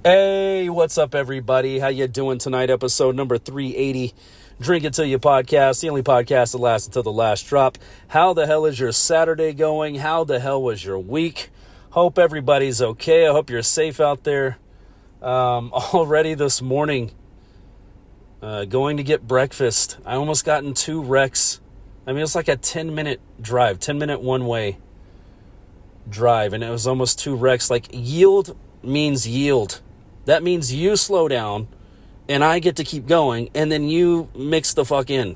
Hey, what's up, everybody? How you doing tonight? Episode number 380, Drink It Till You podcast, the only podcast that lasts until the last drop. How the hell is your Saturday going? How the hell was your week? Hope everybody's okay. I hope you're safe out there. Already this morning, going to get breakfast. I almost got in 2 wrecks. I mean, it's like a 10-minute drive, 10-minute one-way drive, and it was almost 2 wrecks. Like, yield means yield. That means you slow down and I get to keep going and then you mix the fuck in.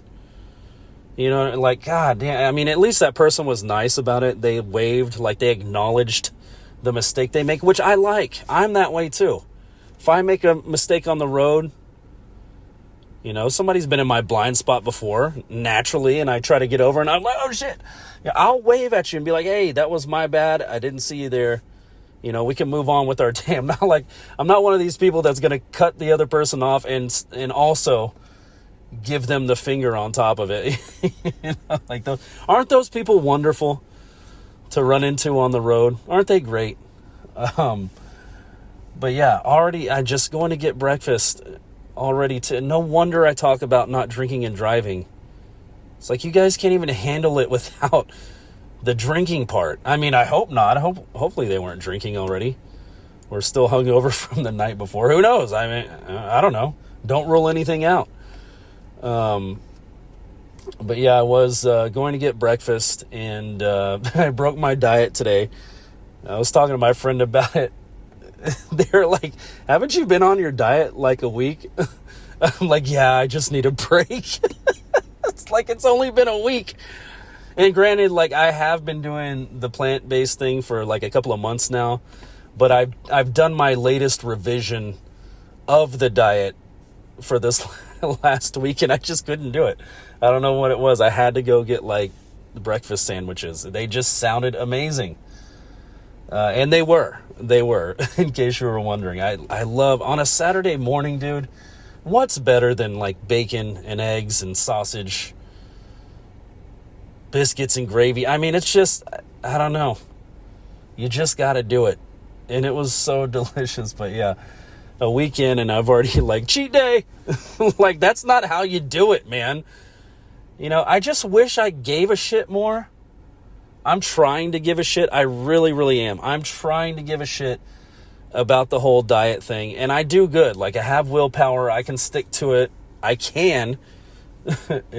You know, like, God damn. I mean, at least that person was nice about it. They waved, like they acknowledged the mistake they make, which I like. I'm that way too. If I make a mistake on the road, you know, somebody's been in my blind spot before, naturally, and I try to get over and I'm like, oh shit. Yeah, I'll wave at you and be like, hey, that was my bad. I didn't see you there. You know, we can move on with our day. I'm not one of these people that's going to cut the other person off and also give them the finger on top of it. You know, like, aren't those people wonderful to run into on the road? Aren't they great? But yeah, I just going to get breakfast already. No wonder I talk about not drinking and driving. It's like, you guys can't even handle it without the drinking part. I mean, I hope not. Hopefully they weren't drinking already. We're still hungover from the night before. Who knows? I mean, I don't know. Don't rule anything out. But yeah, I was going to get breakfast, and I broke my diet today. I was talking to my friend about it. They're like, haven't you been on your diet like a week? I'm like, yeah, I just need a break. It's like, it's only been a week. And granted, like, I have been doing the plant-based thing for like a couple of months now, but I've done my latest revision of the diet for this last week, and I just couldn't do it. I don't know what it was. I had to go get like the breakfast sandwiches. They just sounded amazing. And they were, in case you were wondering. I love, on a Saturday morning, dude, what's better than like bacon and eggs and sausage, biscuits and gravy? I mean, it's just, I don't know. You just got to do it. And it was so delicious. But yeah, a weekend and I've already like cheat day. Like, that's not how you do it, man. You know, I just wish I gave a shit more. I'm trying to give a shit. I really, really am. I'm trying to give a shit about the whole diet thing. And I do good. Like, I have willpower. I can stick to it. I can.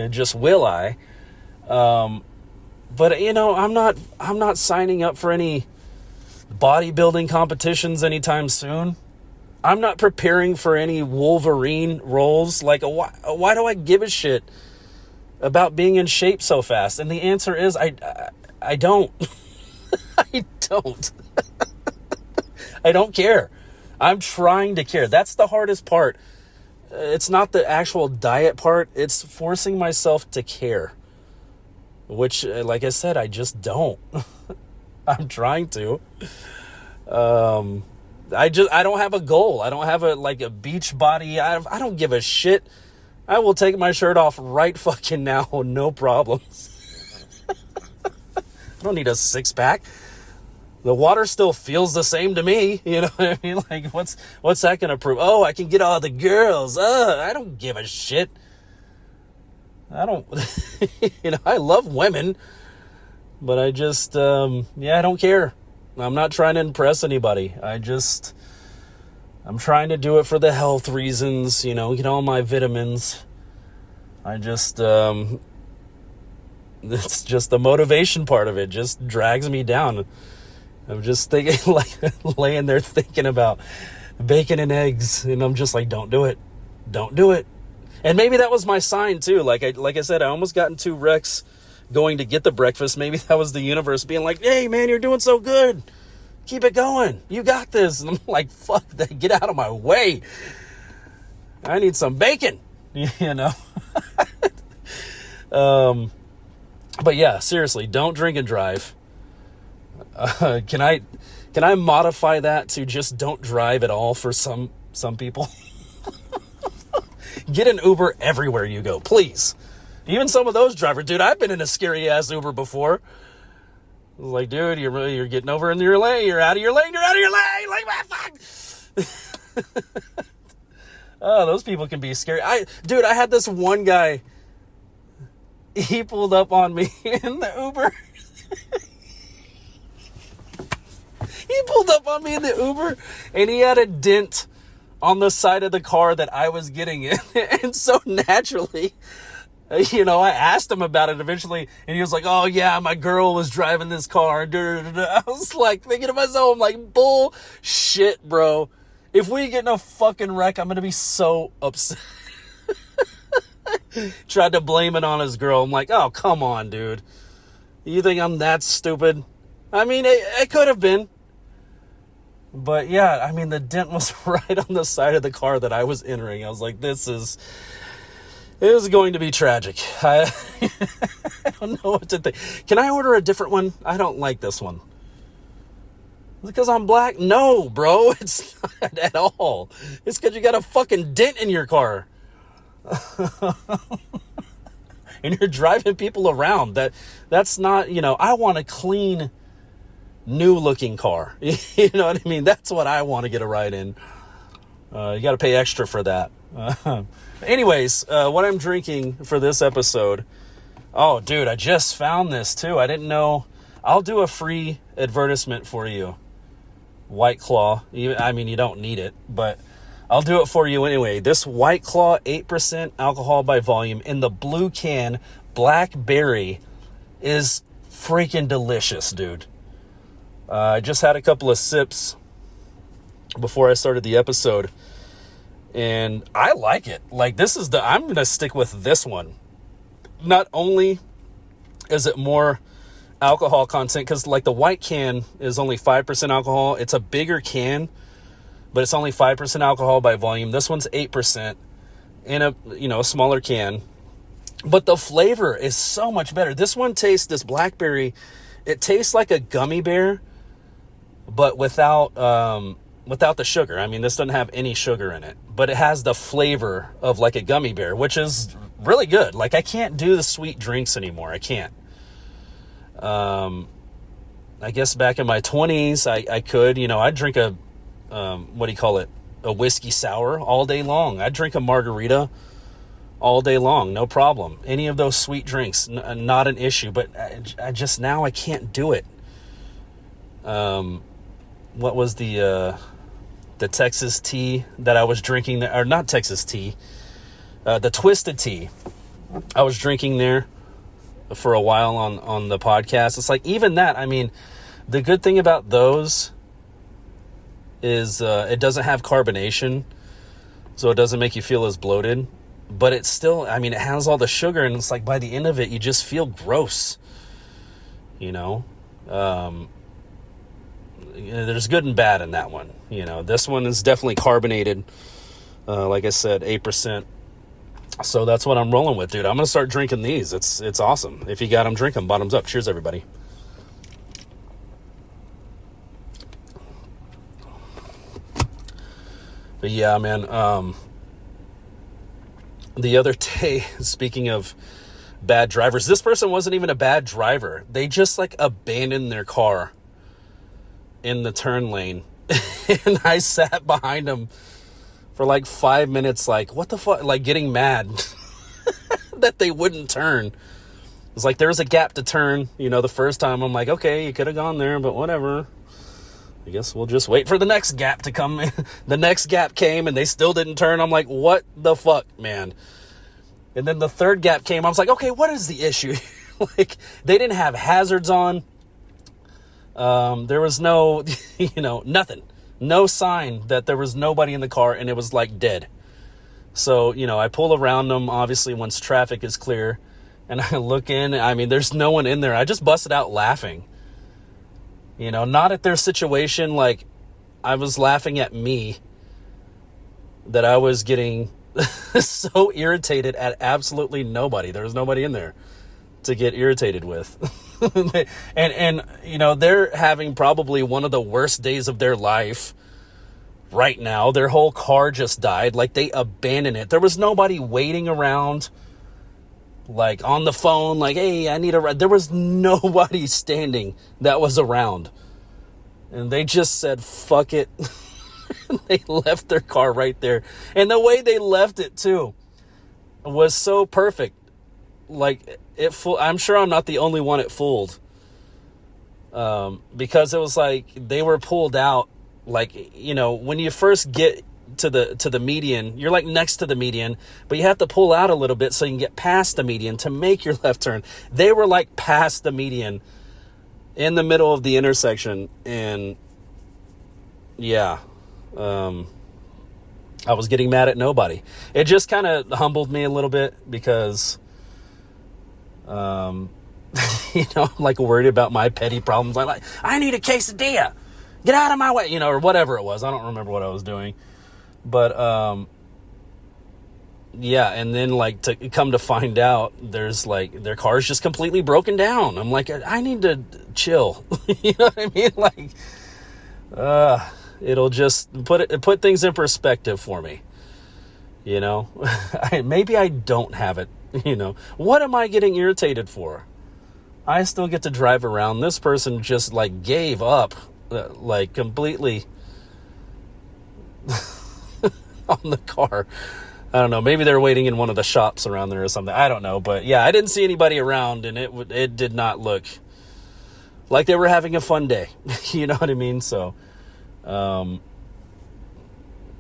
Just will I. But you know, I'm not signing up for any bodybuilding competitions anytime soon. I'm not preparing for any Wolverine roles. Like, why do I give a shit about being in shape so fast? And the answer is, I don't. I don't. I don't care. I'm trying to care. That's the hardest part. It's not the actual diet part. It's forcing myself to care. Which, like I said, I just don't. I'm trying to. I don't have a goal. I don't have a beach body. I don't give a shit. I will take my shirt off right fucking now. No problems. I don't need a 6-pack. The water still feels the same to me. You know what I mean? Like, what's that going to prove? Oh, I can get all the girls. I don't give a shit. I don't, you know, I love women, but I just, I don't care. I'm not trying to impress anybody. I'm trying to do it for the health reasons, you know, get all my vitamins. It's just the motivation part of it just drags me down. I'm just thinking, like, laying there thinking about bacon and eggs, and I'm just like, don't do it. Don't do it. And maybe that was my sign too. Like I said, I almost got in 2 wrecks going to get the breakfast. Maybe that was the universe being like, hey man, you're doing so good. Keep it going. You got this. And I'm like, fuck that. Get out of my way. I need some bacon, you know? But yeah, seriously, don't drink and drive. Can I modify that to just don't drive at all for some people? Get an Uber everywhere you go, please. Even some of those drivers, dude, I've been in a scary ass Uber before. Like, dude, you're getting over in your lane. You're out of your lane. You're out of your lane. Like, what the fuck? Oh, those people can be scary. Dude, I had this one guy. He pulled up on me in the Uber. He pulled up on me in the Uber, and he had a dent on the side of the car that I was getting in. And so naturally, I asked him about it eventually, and he was like, oh yeah, my girl was driving this car. I was like thinking to myself, I'm like, bullshit, bro. If we get in a fucking wreck, I'm going to be so upset. Tried to blame it on his girl. I'm like, oh, come on, dude. You think I'm that stupid? I mean, it could have been. But yeah, I mean, the dent was right on the side of the car that I was entering. I was like, it is going to be tragic. I don't know what to think. Can I order a different one? I don't like this one. Because I'm black? No, bro, it's not at all. It's because you got a fucking dent in your car. And you're driving people around. That's not, I want a clean, new-looking car. You know what I mean? That's what I want to get a ride in. You got to pay extra for that. Anyways, what I'm drinking for this episode. Oh, dude, I just found this, too. I didn't know. I'll do a free advertisement for you. White Claw. I mean, you don't need it, but I'll do it for you anyway. This White Claw 8% alcohol by volume in the blue can, blackberry, is freaking delicious, dude. I just had a couple of sips before I started the episode, and I like it. Like, I'm going to stick with this one. Not only is it more alcohol content, because like the white can is only 5% alcohol. It's a bigger can, but it's only 5% alcohol by volume. This one's 8% in a smaller can, but the flavor is so much better. This blackberry, it tastes like a gummy bear, but without the sugar. I mean, this doesn't have any sugar in it, but it has the flavor of like a gummy bear, which is really good. Like, I can't do the sweet drinks anymore. I can't. I guess back in my 20s, I could, I'd drink a whiskey sour all day long. I'd drink a margarita all day long, no problem. Any of those sweet drinks, not an issue, but now I can't do it. What was the Texas tea that I was drinking there, or not Texas tea, the twisted tea I was drinking there for a while on the podcast. It's like, even that, I mean, the good thing about those is it doesn't have carbonation, so it doesn't make you feel as bloated, but it's still, I mean, it has all the sugar, and it's like by the end of it, you just feel gross, there's good and bad in that one. This one is definitely carbonated, like I said, 8%. So that's what I'm rolling with, dude. I'm going to start drinking these. It's awesome. If you got them, drink them. Bottoms up. Cheers, everybody. But yeah, man, the other day, speaking of bad drivers, this person wasn't even a bad driver. They just like abandoned their car in the turn lane. And I sat behind them for like 5 minutes, like, what the fuck, like getting mad that they wouldn't turn. It's like, there was a gap to turn, the first time. I'm like, okay, you could have gone there, but whatever. I guess we'll just wait for the next gap to come. The next gap came and they still didn't turn. I'm like, what the fuck, man? And then the third gap came. I was like, okay, what is the issue? Like, they didn't have hazards on. There was no, nothing. No sign that there was nobody in the car, and it was like dead. So, I pull around them, obviously, once traffic is clear, and I look in. I mean, there's no one in there. I just busted out laughing. Not at their situation. Like, I was laughing at me, that I was getting so irritated at absolutely nobody. There was nobody in there to get irritated with. and they're having probably one of the worst days of their life right now. Their whole car just died. Like, they abandoned it. There was nobody waiting around, like on the phone, like, hey, I need a ride. There was nobody standing that was around, and they just said, fuck it. They left their car right there. And the way they left it, too, was so perfect. Like, I'm sure I'm not the only one it fooled. Because it was like they were pulled out. Like, you know, when you first get to the median, you're like next to the median, but you have to pull out a little bit so you can get past the median to make your left turn. They were like past the median in the middle of the intersection. And yeah, I was getting mad at nobody. It just kind of humbled me a little bit because, you know, I'm like worried about my petty problems. Like, I need a quesadilla. Get out of my way, you know, or whatever it was. I don't remember what I was doing. But, yeah, and then, like, to come to find out, there's, like, their car's just completely broken down. I'm like, I need to chill. You know what I mean? Like, it'll just put things in perspective for me. You know? Maybe I don't have it, you know? What am I getting irritated for? I still get to drive around. This person just, like, gave up, like, completely on the car. I don't know. Maybe they're waiting in one of the shops around there or something. I don't know. But yeah, I didn't see anybody around, and it did not look like they were having a fun day. You know what I mean? So, but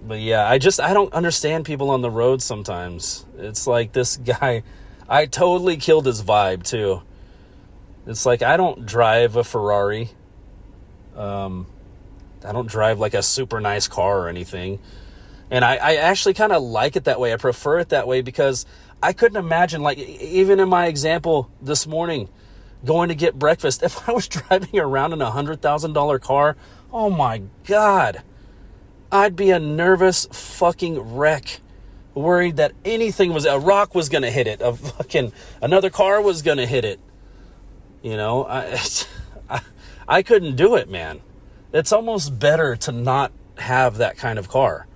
yeah, I don't understand people on the road sometimes. It's like this guy, I totally killed his vibe too. It's like, I don't drive a Ferrari. I don't drive like a super nice car or anything. And I actually kind of like it that way. I prefer it that way because I couldn't imagine, like, even in my example this morning, going to get breakfast, if I was driving around in a $100,000 car, oh my God, I'd be a nervous fucking wreck, worried that a rock was going to hit it, another car was going to hit it. You know, I couldn't do it, man. It's almost better to not have that kind of car.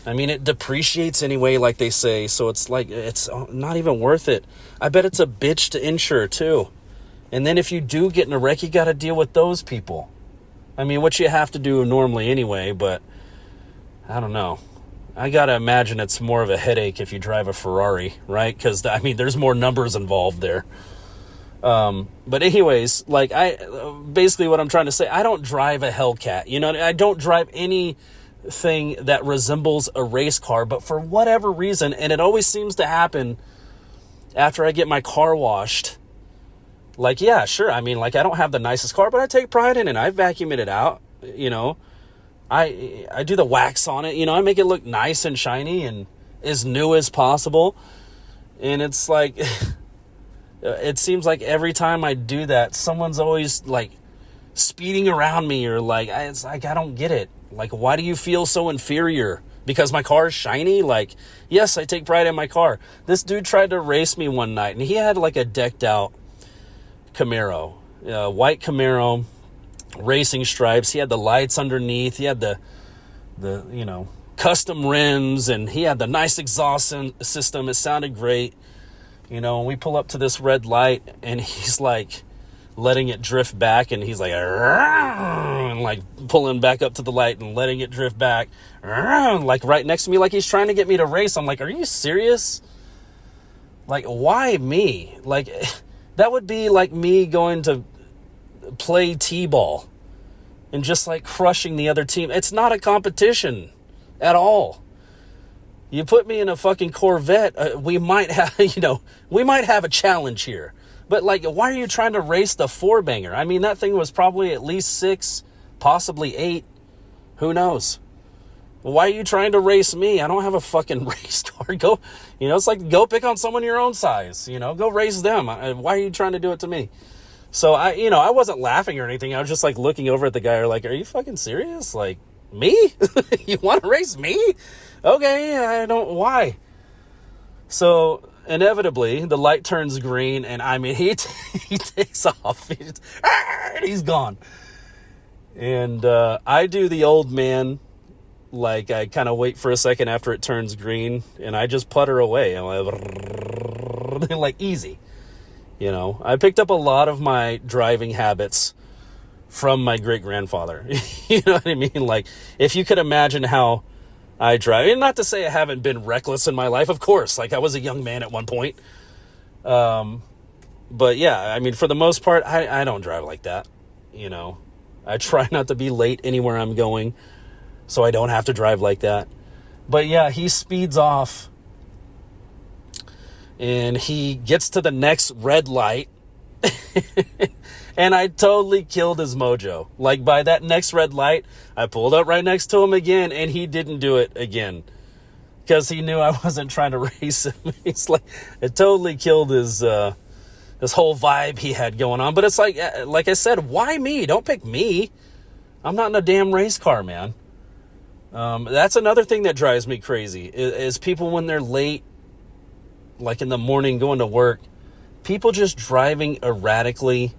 I mean, it depreciates anyway, like they say, so it's like, it's not even worth it. I bet it's a bitch to insure, too. And then if you do get in a wreck, you got to deal with those people. I mean, what you have to do normally anyway, but I don't know. I got to imagine it's more of a headache if you drive a Ferrari, right? Because, I mean, there's more numbers involved there. But anyways, like, basically what I'm trying to say, I don't drive a Hellcat. You know, I don't drive anything that resembles a race car, but for whatever reason, and it always seems to happen after I get my car washed, like, yeah, sure, I mean, like, I don't have the nicest car, but I take pride in it. I vacuum it out, you know, I do the wax on it, you know, I make it look nice and shiny and as new as possible. And it's like, it seems like every time I do that, someone's always like speeding around me, or like, it's like, I don't get it. Like, why do you feel so inferior? Because my car is shiny? Like, yes, I take pride in my car. This dude tried to race me one night, and he had like a decked out Camaro, white Camaro, racing stripes. He had the lights underneath. He had the you know, custom rims, and he had the nice exhaust system. It sounded great. You know, and we pull up to this red light, and he's like letting it drift back, and he's like, and like pulling back up to the light and letting it drift back, like right next to me, like he's trying to get me to race. I'm like, are you serious? Like, why me? Like, that would be like me going to play t-ball and just like crushing the other team. It's not a competition at all. You put me in a fucking Corvette, we might have, you know, we might have a challenge here. But, like, why are you trying to race the four-banger? I mean, that thing was probably at least 6, possibly 8. Who knows? Why are you trying to race me? I don't have a fucking race car. Go, you know, it's like, go pick on someone your own size. You know, go race them. Why are you trying to do it to me? So, I wasn't laughing or anything. I was just, like, looking over at the guy, like, are you fucking serious? Like, me? You want to race me? Okay, I don't, why? So, inevitably, the light turns green, and I mean, he takes off. He's gone. And I do the old man, like, I kind of wait for a second after it turns green, and I just putter away. I'm like, easy. You know, I picked up a lot of my driving habits from my great-grandfather. You know what I mean? Like, if you could imagine how I drive, and not to say I haven't been reckless in my life, of course, like I was a young man at one point. But yeah, I mean, for the most part, I don't drive like that. You know, I try not to be late anywhere I'm going, so I don't have to drive like that. But yeah, he speeds off and he gets to the next red light and I totally killed his mojo. Like, by that next red light, I pulled up right next to him again and he didn't do it again because he knew I wasn't trying to race him. He's like, it totally killed his whole vibe he had going on. But it's like I said, why me? Don't pick me. I'm not in a damn race car, man. That's another thing that drives me crazy is people when they're late, like in the morning going to work, people just driving erratically,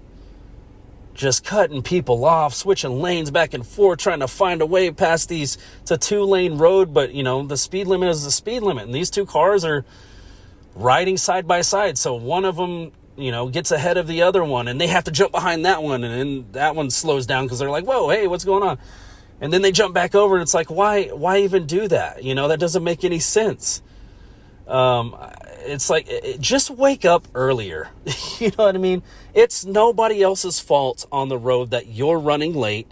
just cutting people off, switching lanes back and forth, trying to find a way past these. It's a 2-lane road, but you know, the speed limit is the speed limit. And these two cars are riding side by side. So one of them, you know, gets ahead of the other one and they have to jump behind that one. And then that one slows down because they're like, whoa, hey, what's going on? And then they jump back over and it's like, why even do that? You know, that doesn't make any sense. It's like, just wake up earlier. You know what I mean? It's nobody else's fault on the road that you're running late.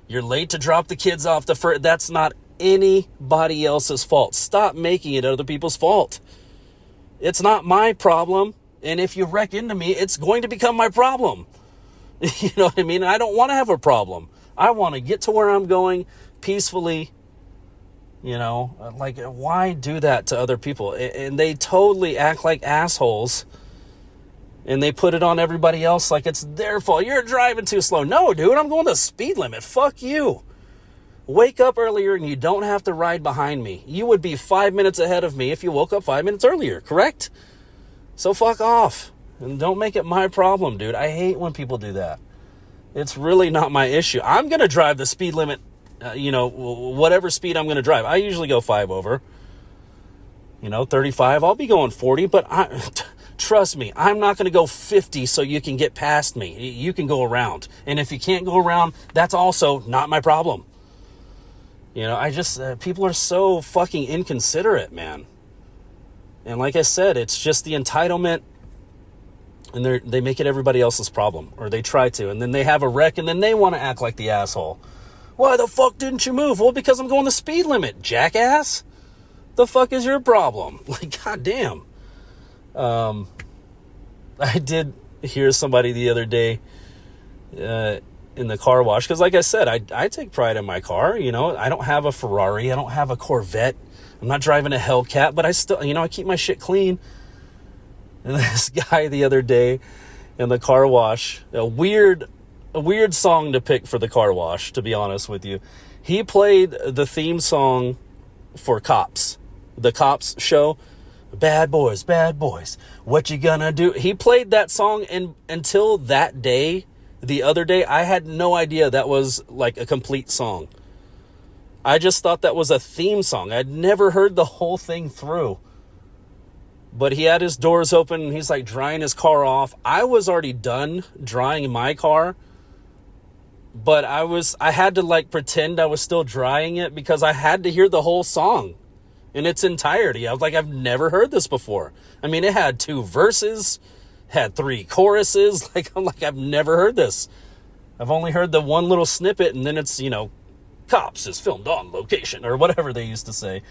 You're late to drop the kids off that's not anybody else's fault. Stop making it other people's fault. It's not my problem. And if you wreck into me, it's going to become my problem. You know what I mean? I don't want to have a problem. I want to get to where I'm going peacefully. You know, like, why do that to other people? And they totally act like assholes. And they put it on everybody else like it's their fault. You're driving too slow. No, dude, I'm going the speed limit. Fuck you. Wake up earlier and you don't have to ride behind me. You would be 5 minutes ahead of me if you woke up 5 minutes earlier, correct? So fuck off. And don't make it my problem, dude. I hate when people do that. It's really not my issue. I'm going to drive the speed limit. You know, whatever speed I'm going to drive. I usually go 5 over. You know, 35. I'll be going 40, but trust me, I'm not going to go 50 so you can get past me. You can go around. And if you can't go around, that's also not my problem. You know, people are so fucking inconsiderate, man. And like I said, it's just the entitlement. And they make it everybody else's problem. Or they try to. And then they have a wreck and then they want to act like the asshole. Why the fuck didn't you move? Well, because I'm going the speed limit, jackass. The fuck is your problem? Like, goddamn. I did hear somebody the other day in the car wash. Because like I said, I take pride in my car. You know, I don't have a Ferrari. I don't have a Corvette. I'm not driving a Hellcat. But I still, you know, I keep my shit clean. And this guy the other day in the car wash, a weird song to pick for the car wash, to be honest with you. He played the theme song for Cops, the Cops show. Bad boys, what you gonna do? He played that song, and until that day, the other day, I had no idea that was like a complete song. I just thought that was a theme song. I'd never heard the whole thing through. But he had his doors open and he's like drying his car off. I was already done drying my car. But I had to like pretend I was still drying it because I had to hear the whole song in its entirety. I was like, I've never heard this before. I mean, it had 2 verses, had 3 choruses. I'm like, I've never heard this. I've only heard the one little snippet and then it's, you know, Cops is filmed on location or whatever they used to say.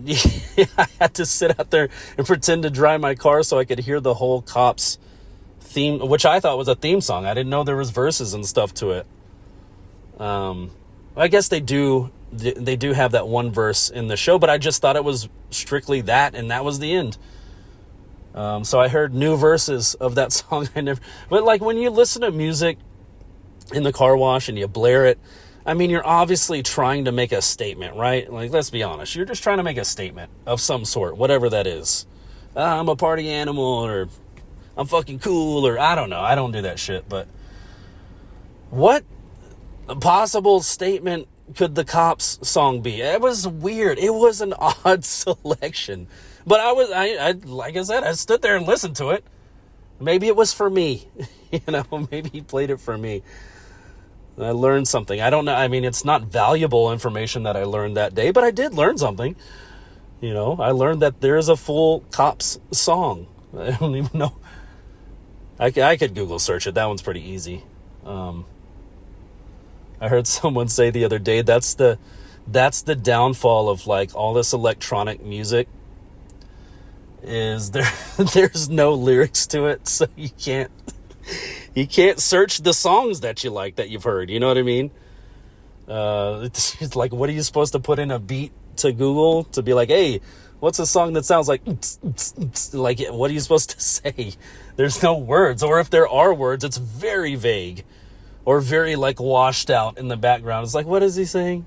Yeah, I had to sit out there and pretend to dry my car so I could hear the whole Cops theme, which I thought was a theme song. I didn't know there was verses and stuff to it. I guess they do have that one verse in the show, but I just thought it was strictly that, and that was the end. So I heard new verses of that song. But like when you listen to music in the car wash and you blare it, I mean, you're obviously trying to make a statement, right? Like, let's be honest. You're just trying to make a statement of some sort, whatever that is. I'm a party animal, or I'm fucking cool, or I don't know. I don't do that shit, but what possible statement could the Cops song be? It was weird. It was an odd selection. But I like I said, I stood there and listened to it. Maybe it was for me. Maybe he played it for me. I learned something. I don't know. I mean, it's not valuable information that I learned that day, but I did learn something. I learned that there is a full Cops song. I don't even know. I could Google search it. That one's pretty easy. I heard someone say the other day, that's the downfall of like all this electronic music, is there's no lyrics to it, so you can't search the songs that you like, that you've heard. You know what I mean? It's like, what are you supposed to put in a beat to Google to be like, hey, what's a song that sounds like, like, what are you supposed to say? There's no words, or if there are words, it's very vague or very like washed out in the background. It's like, what is he saying?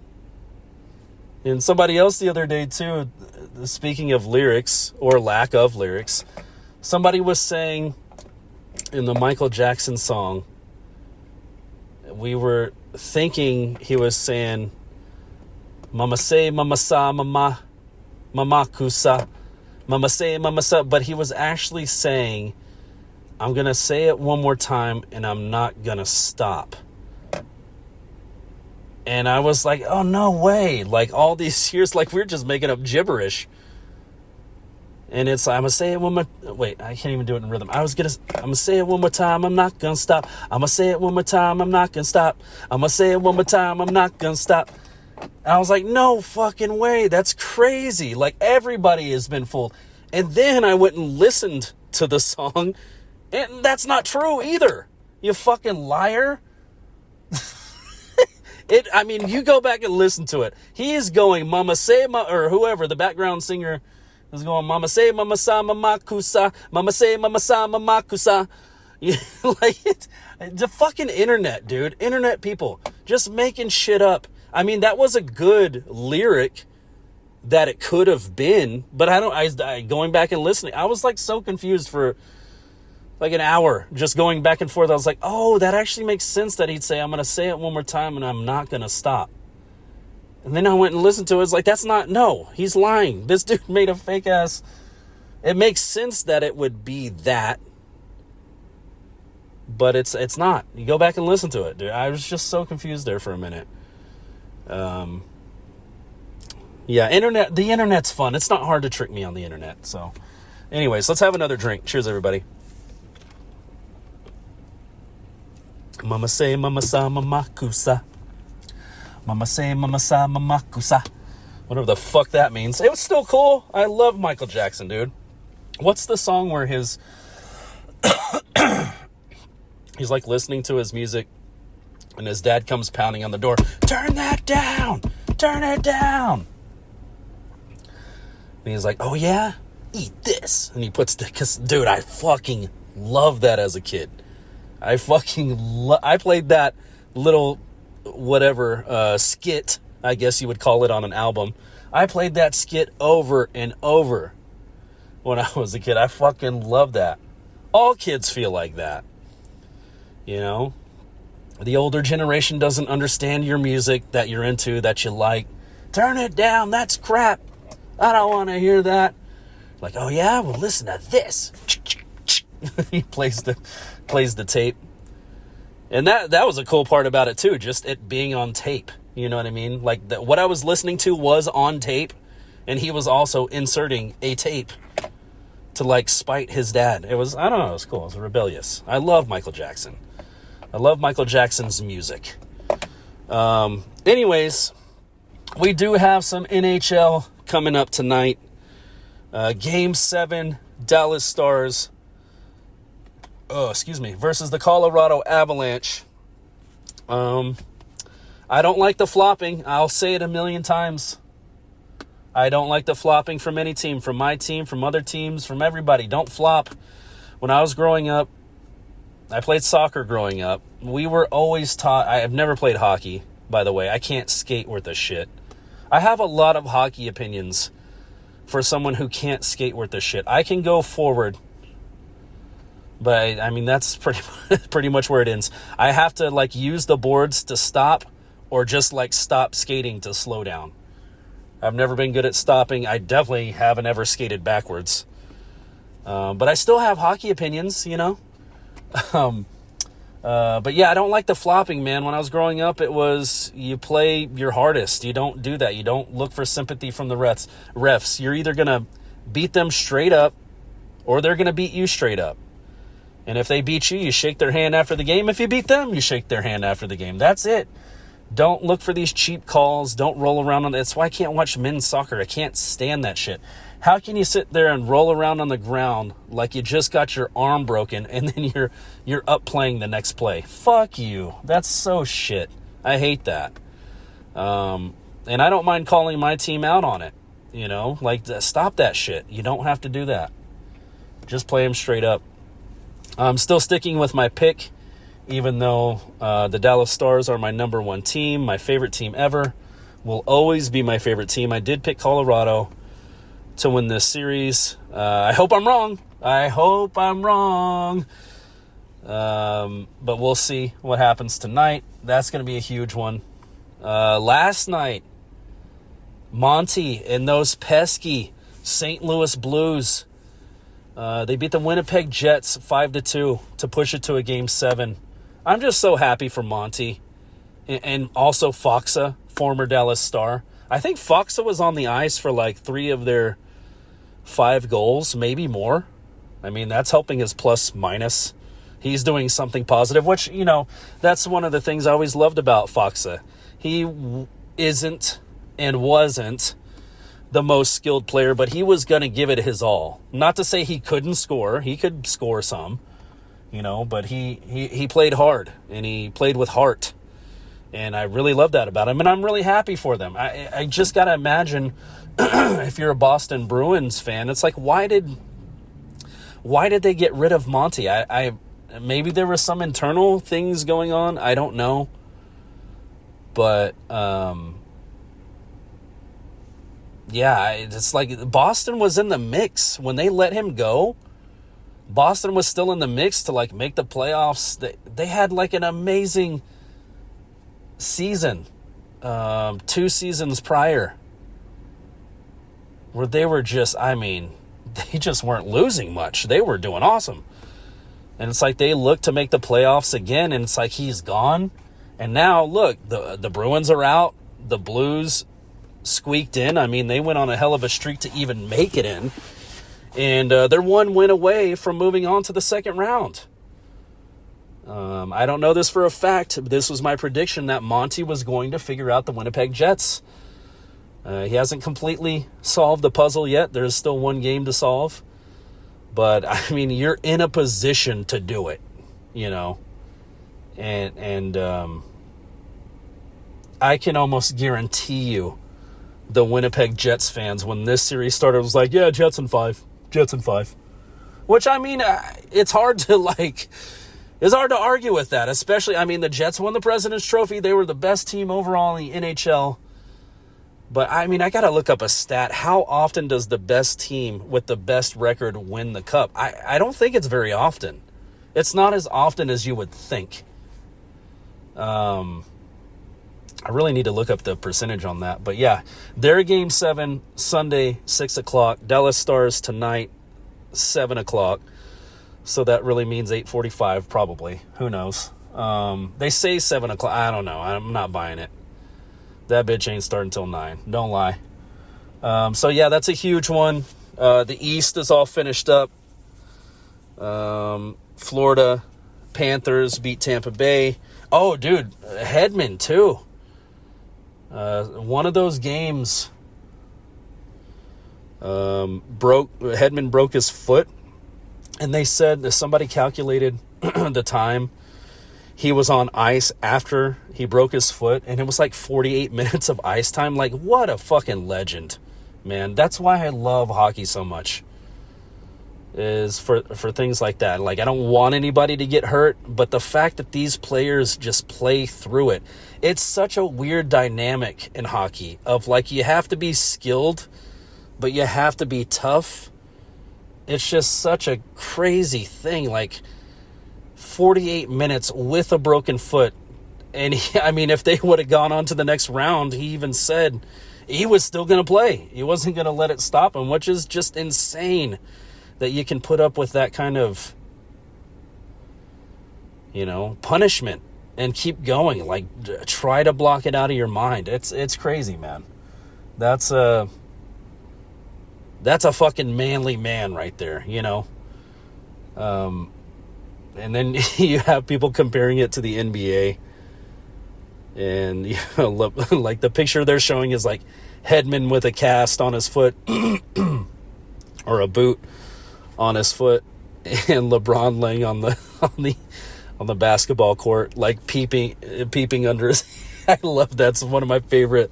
And somebody else the other day too, speaking of lyrics or lack of lyrics, somebody was saying in the Michael Jackson song, we were thinking he was saying, mama say, mama sa, mama kusa, mama say, mama sa, but he was actually saying, I'm going to say it one more time and I'm not going to stop. And I was like, oh, no way. Like all these years, like we're just making up gibberish. And it's, I'm going to say it one more, wait, I can't even do it in rhythm. I'm going to say it one more time, I'm not going to stop. I'm going to say it one more time, I'm not going to stop. I'm going to say it one more time, I'm not going to stop. And I was like, no fucking way. That's crazy. Like everybody has been fooled. And then I went and listened to the song, and that's not true either. You fucking liar. You go back and listen to it. He is going, mama say, or whoever, the background singer is going, mama say, mama sa, mama kusa, mama say, mama sa, mama kusa. The fucking internet, dude. Internet people just making shit up. I mean, that was a good lyric that it could have been, but I going back and listening, I was like so confused for like an hour, just going back and forth. I was like, oh, that actually makes sense that he'd say, I'm going to say it one more time and I'm not going to stop. And then I went and listened to it. It's like, no, he's lying. This dude made a fake ass. It makes sense that it would be that, but it's not. You go back and listen to it, dude. I was just so confused there for a minute. The internet's fun. It's not hard to trick me on the internet. So anyways, let's have another drink. Cheers, everybody. Mama say, mama sa, mama kusa. Mama say, mama sa, mama kusa. Whatever the fuck that means. It was still cool. I love Michael Jackson, dude. What's the song where he's like listening to his music and his dad comes pounding on the door. Turn that down. Turn it down. And he's like, oh yeah? Eat this. And he puts dude, I fucking love that as a kid. I played that little whatever skit, I guess you would call it, on an album. I played that skit over and over when I was a kid. I fucking love that. All kids feel like that. The older generation doesn't understand your music that you're into, that you like. Turn it down, that's crap. I don't want to hear that. Like, oh yeah, well listen to this. He plays the tape. And that was a cool part about it too, just it being on tape. You know what I mean? Like what I was listening to was on tape, and he was also inserting a tape to like spite his dad. It was, I don't know, it was cool. It was rebellious. I love Michael Jackson. I love Michael Jackson's music. Anyways, we do have some NHL coming up tonight. Game 7, Dallas Stars, versus the Colorado Avalanche. I don't like the flopping. I'll say it a million times. I don't like the flopping from any team, from my team, from other teams, from everybody. Don't flop. When I was growing up, I played soccer growing up. We were always taught, I have never played hockey, by the way. I can't skate worth a shit. I have a lot of hockey opinions for someone who can't skate worth a shit. I can go forward, but I mean, that's pretty much where it ends. I have to like use the boards to stop, or just like stop skating to slow down. I've never been good at stopping. I definitely haven't ever skated backwards. But I still have hockey opinions, you know. But yeah, I don't like the flopping, man. When I was growing up, it was you play your hardest. You don't do that. You don't look for sympathy from the refs. You're either going to beat them straight up or they're going to beat you straight up. And if they beat you, you shake their hand after the game. If you beat them, you shake their hand after the game. That's it. Don't look for these cheap calls. Don't roll around on it. That's why I can't watch men's soccer. I can't stand that shit. How can you sit there and roll around on the ground like you just got your arm broken and then you're up playing the next play? Fuck you. That's so shit. I hate that. And I don't mind calling my team out on it. You know, like, stop that shit. You don't have to do that. Just play them straight up. I'm still sticking with my pick, even though the Dallas Stars are my number one team, my favorite team ever, will always be my favorite team. I did pick Colorado to win this series. I hope I'm wrong. But we'll see what happens tonight. That's going to be a huge one. Last night, Monty and those pesky St. Louis Blues, they beat the Winnipeg Jets 5-2 to push it to a Game 7. I'm just so happy for Monty and also Foxa, former Dallas Star. I think Foxa was on the ice for like 3 of their 5 goals, maybe more. I mean, that's helping his plus minus. He's doing something positive, which, you know, that's one of the things I always loved about Foxa. He isn't and wasn't the most skilled player, but he was going to give it his all. Not to say he couldn't score. He could score some, you know, but he played hard and he played with heart. And I really love that about him, and I'm really happy for them. I just got to imagine if you're a Boston Bruins fan, it's like, why did they get rid of Monty? I maybe there were some internal things going on. I don't know. But, yeah, it's like Boston was in the mix. When they let him go, Boston was still in the mix to, like, make the playoffs. They had, like, an amazing season 2 seasons prior where they were just, I mean, they just weren't losing much. They were doing awesome. And it's like they look to make the playoffs again, and it's like he's gone. And now, look, the Bruins are out. The Blues squeaked in. I mean, they went on a hell of a streak to even make it in. And they're 1 win away from moving on to the second round. I don't know this for a fact, but this was my prediction that Monty was going to figure out the Winnipeg Jets. He hasn't completely solved the puzzle yet. There's still 1 game to solve. But, I mean, you're in a position to do it, you know. And I can almost guarantee you the Winnipeg Jets fans, when this series started, was like, yeah, Jets in 5. Which, I mean, it's hard to argue with that, especially, I mean, the Jets won the President's Trophy. They were the best team overall in the NHL. But, I mean, I got to look up a stat. How often does the best team with the best record win the cup? I don't think it's very often. It's not as often as you would think. I really need to look up the percentage on that. But, yeah, they're Game 7, Sunday, 6 o'clock. Dallas Stars tonight, 7 o'clock. So that really means 8:45 probably. Who knows? They say 7 o'clock. I don't know. I'm not buying it. That bitch ain't starting until 9. Don't lie. So, yeah, that's a huge one. The East is all finished up. Florida Panthers beat Tampa Bay. Oh, dude, Hedman, too. One of those games, Hedman broke his foot. And they said that somebody calculated the time he was on ice after he broke his foot, and it was like 48 minutes of ice time. Like, what a fucking legend, man. That's why I love hockey so much, is for things like that. Like, I don't want anybody to get hurt, but the fact that these players just play through it, it's such a weird dynamic in hockey of, like, you have to be skilled, but you have to be tough. It's just such a crazy thing, like 48 minutes with a broken foot. And, I mean, if they would have gone on to the next round, he even said he was still going to play. He wasn't going to let it stop him, which is just insane that you can put up with that kind of, punishment and keep going. Like, try to block it out of your mind. It's crazy, man. That's a fucking manly man right there, and then you have people comparing it to the NBA. And, like the picture they're showing is like Hedman with a cast on his foot or a boot on his foot, and LeBron laying on the basketball court, like peeping under his. I love that's one of my favorite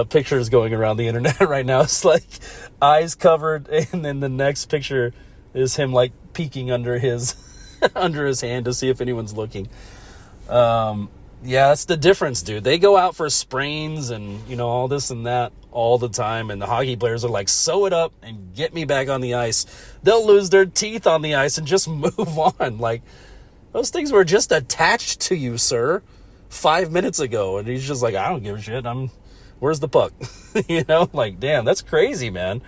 pictures going around the internet right now. It's like eyes covered, and then the next picture is him like peeking under his under his hand to see if anyone's looking. Yeah, that's the difference, dude. They go out for sprains and, all this and that all the time. And the hockey players are like, sew it up and get me back on the ice. They'll lose their teeth on the ice and just move on. Like, those things were just attached to you, sir, 5 minutes ago. And he's just like, I don't give a shit. Where's the puck? Like, damn, that's crazy, man.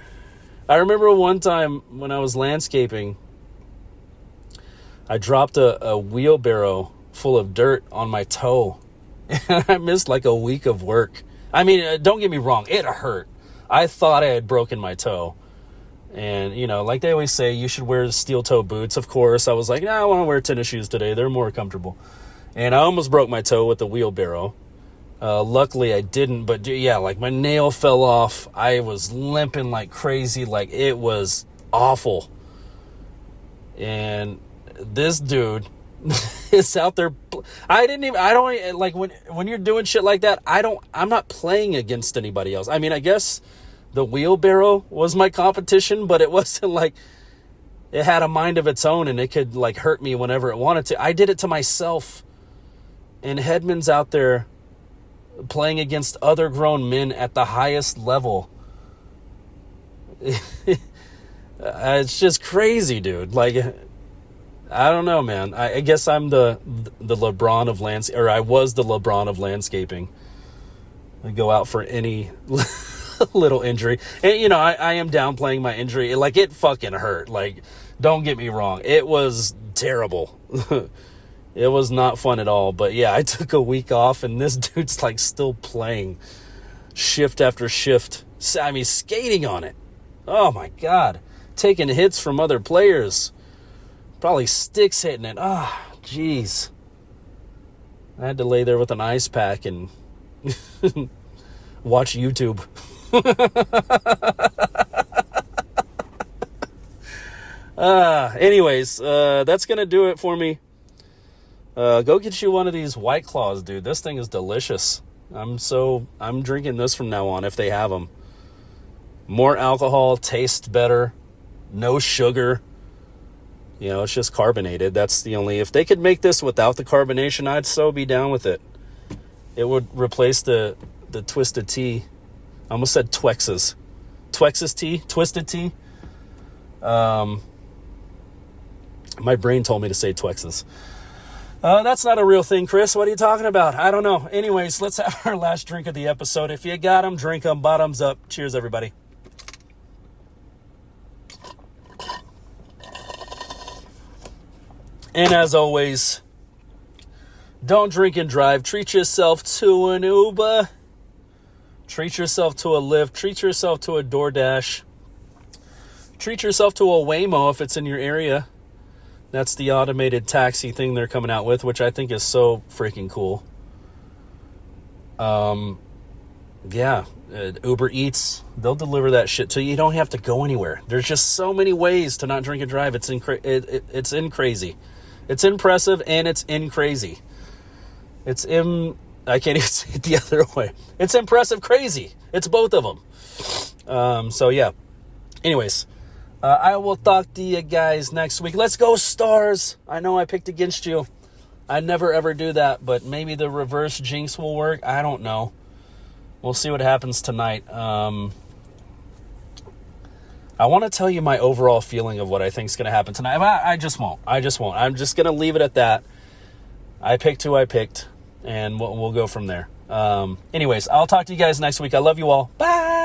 I remember one time when I was landscaping, I dropped a wheelbarrow full of dirt on my toe, and I missed like a week of work. I mean, don't get me wrong, it hurt. I thought I had broken my toe, and like they always say, you should wear steel toe boots. Of course, I was like, I want to wear tennis shoes today, they're more comfortable. And I almost broke my toe with the wheelbarrow. Luckily I didn't, but yeah, like my nail fell off. I was limping like crazy, like it was awful. And this dude is out there. I don't like when you're doing shit like that. I'm not playing against anybody else. I mean, I guess the wheelbarrow was my competition, but it wasn't like it had a mind of its own and it could like hurt me whenever it wanted to. I did it to myself. And Hedman's out there playing against other grown men at the highest level. It's just crazy, dude. Like, I don't know, man. I guess I'm the LeBron of landscaping, or I was the LeBron of landscaping. I go out for any little injury. And, I am downplaying my injury. Like, it fucking hurt. Like, don't get me wrong. It was terrible. It was not fun at all. But, yeah, I took a week off, and this dude's, like, still playing shift after shift. I mean, skating on it. Oh, my God. Taking hits from other players. Probably sticks hitting it. Jeez. I had to lay there with an ice pack and watch YouTube. Anyways, that's going to do it for me. Go get you one of these White Claws, dude. This thing is delicious. I'm drinking this from now on if they have them. More alcohol, tastes better, no sugar. It's just carbonated. That's the only... If they could make this without the carbonation, I'd so be down with it. It would replace the Twisted Tea. I almost said Twex's. Twex's tea? Twisted Tea? My brain told me to say Twex's. That's not a real thing, Chris. What are you talking about? I don't know. Anyways, let's have our last drink of the episode. If you got them, drink them. Bottoms up. Cheers, everybody. And as always, don't drink and drive. Treat yourself to an Uber. Treat yourself to a Lyft. Treat yourself to a DoorDash. Treat yourself to a Waymo if it's in your area. That's the automated taxi thing they're coming out with, which I think is so freaking cool. Uber Eats, they'll deliver that shit to you. You don't have to go anywhere. There's just so many ways to not drink and drive. It's in crazy. It's impressive and it's in crazy. I can't even say it the other way. It's impressive crazy. It's both of them. So yeah. Anyways, I will talk to you guys next week. Let's go Stars. I know I picked against you. I never ever do that, but maybe the reverse jinx will work. I don't know. We'll see what happens tonight. I want to tell you my overall feeling of what I think is going to happen tonight. I just won't. I'm just going to leave it at that. I picked who I picked, and we'll go from there. Anyways, I'll talk to you guys next week. I love you all. Bye.